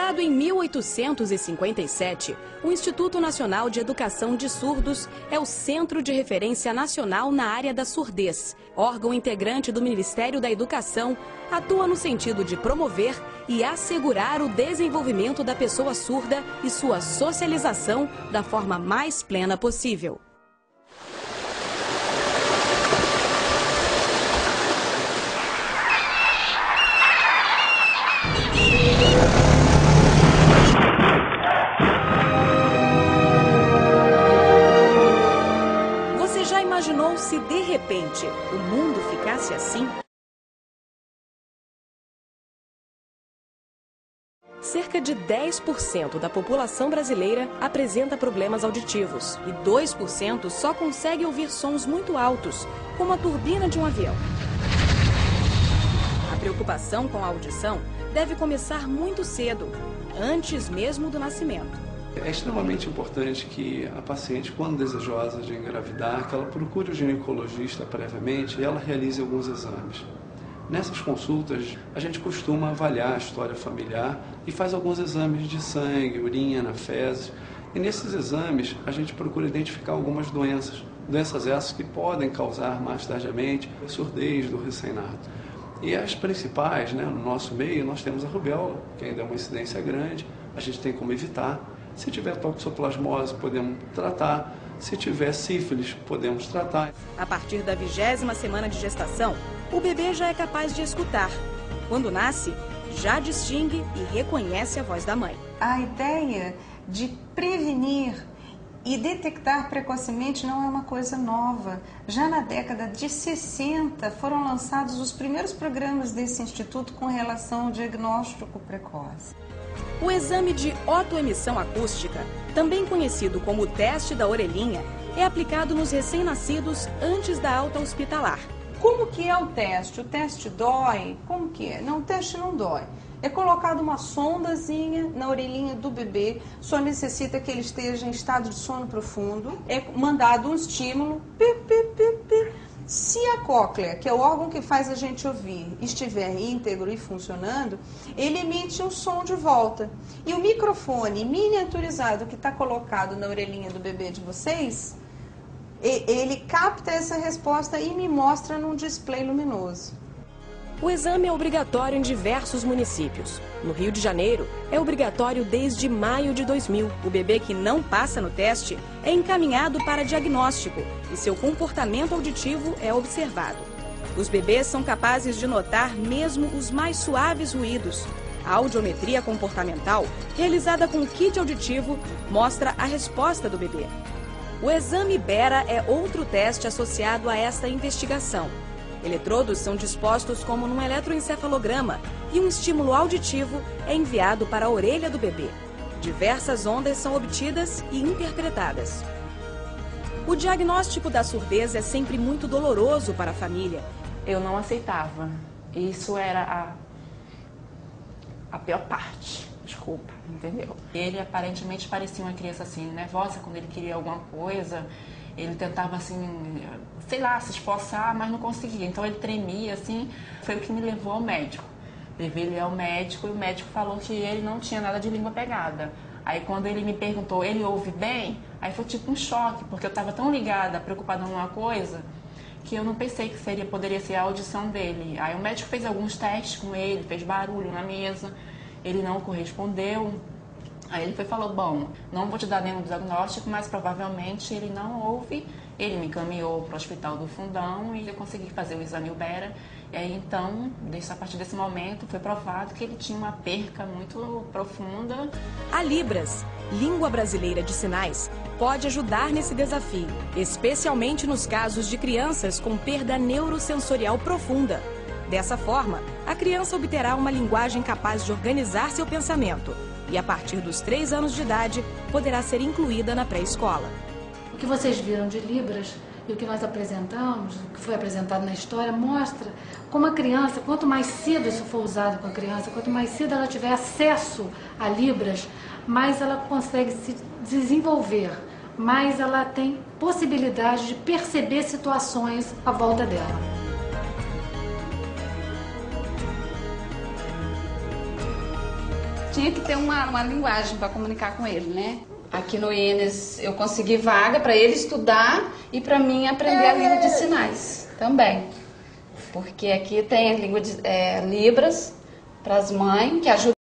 Fundado em 1857, o Instituto Nacional de Educação de Surdos é o Centro de Referência Nacional na área da surdez. Órgão integrante do Ministério da Educação, atua no sentido de promover e assegurar o desenvolvimento da pessoa surda e sua socialização da forma mais plena possível. Imaginou se de repente o mundo ficasse assim? Cerca de 10% da população brasileira apresenta problemas auditivos e 2% só consegue ouvir sons muito altos, como a turbina de um avião. A preocupação com a audição deve começar muito cedo, antes mesmo do nascimento. É extremamente importante que a paciente, quando desejosa de engravidar, que ela procure o ginecologista previamente e ela realize alguns exames. Nessas consultas, a gente costuma avaliar a história familiar e faz alguns exames de sangue, urina, fezes. E nesses exames, a gente procura identificar algumas doenças. Doenças essas que podem causar mais tardiamente a surdez do recém-nato. E as principais, no nosso meio, nós temos a rubéola, que ainda é uma incidência grande, a gente tem como evitar. Se tiver toxoplasmose, podemos tratar. Se tiver sífilis, podemos tratar. A partir da 20ª semana de gestação, o bebê já é capaz de escutar. Quando nasce, já distingue e reconhece a voz da mãe. A ideia de prevenir e detectar precocemente não é uma coisa nova. Já na década de 60 foram lançados os primeiros programas desse instituto com relação ao diagnóstico precoce. O exame de otoemissão acústica, também conhecido como o teste da orelhinha, é aplicado nos recém-nascidos antes da alta hospitalar. Como que é o teste? O teste dói? Como que é? Não, o teste não dói. É colocado uma sondazinha na orelhinha do bebê, só necessita que ele esteja em estado de sono profundo. É mandado um estímulo, pi, pi, pi, pi. Se a cóclea, que é o órgão que faz a gente ouvir, estiver íntegro e funcionando, ele emite um som de volta. E o microfone miniaturizado que está colocado na orelhinha do bebê de vocês, ele capta essa resposta e me mostra num display luminoso. O exame é obrigatório em diversos municípios. No Rio de Janeiro, é obrigatório desde maio de 2000. O bebê que não passa no teste é encaminhado para diagnóstico e seu comportamento auditivo é observado. Os bebês são capazes de notar mesmo os mais suaves ruídos. A audiometria comportamental, realizada com o kit auditivo, mostra a resposta do bebê. O exame Bera é outro teste associado a esta investigação. Eletrodos são dispostos como num eletroencefalograma e um estímulo auditivo é enviado para a orelha do bebê. Diversas ondas são obtidas e interpretadas. O diagnóstico da surdez é sempre muito doloroso para a família. Eu não aceitava. Isso era a pior parte. Desculpa, entendeu? Ele aparentemente parecia uma criança assim, nervosa quando ele queria alguma coisa. Ele tentava, assim, sei lá, se esforçar, mas não conseguia. Então ele tremia, assim. Foi o que me levou ao médico. Levei ele ao médico e o médico falou que ele não tinha nada de língua pegada. Aí quando ele me perguntou, ele ouve bem? Aí foi tipo um choque, porque eu estava tão ligada, preocupada em uma coisa, que eu não pensei que poderia ser a audição dele. Aí o médico fez alguns testes com ele, fez barulho na mesa, ele não correspondeu. Aí ele falou, bom, não vou te dar nenhum diagnóstico, mas provavelmente ele não ouve. Ele me encaminhou para o Hospital do Fundão e eu consegui fazer o exame Bera. E aí então, a partir desse momento, foi provado que ele tinha uma perca muito profunda. A Libras, Língua Brasileira de Sinais, pode ajudar nesse desafio, especialmente nos casos de crianças com perda neurosensorial profunda. Dessa forma, a criança obterá uma linguagem capaz de organizar seu pensamento e, a partir dos 3 anos de idade, poderá ser incluída na pré-escola. O que vocês viram de Libras e o que nós apresentamos, o que foi apresentado na história, mostra como a criança, quanto mais cedo isso for usado com a criança, quanto mais cedo ela tiver acesso a Libras, mais ela consegue se desenvolver, mais ela tem possibilidade de perceber situações à volta dela. tinha que ter uma linguagem para comunicar com ele, né? Aqui no INES eu consegui vaga para ele estudar e para mim aprender a língua de sinais também. Porque aqui tem a língua de Libras para as mães, que ajuda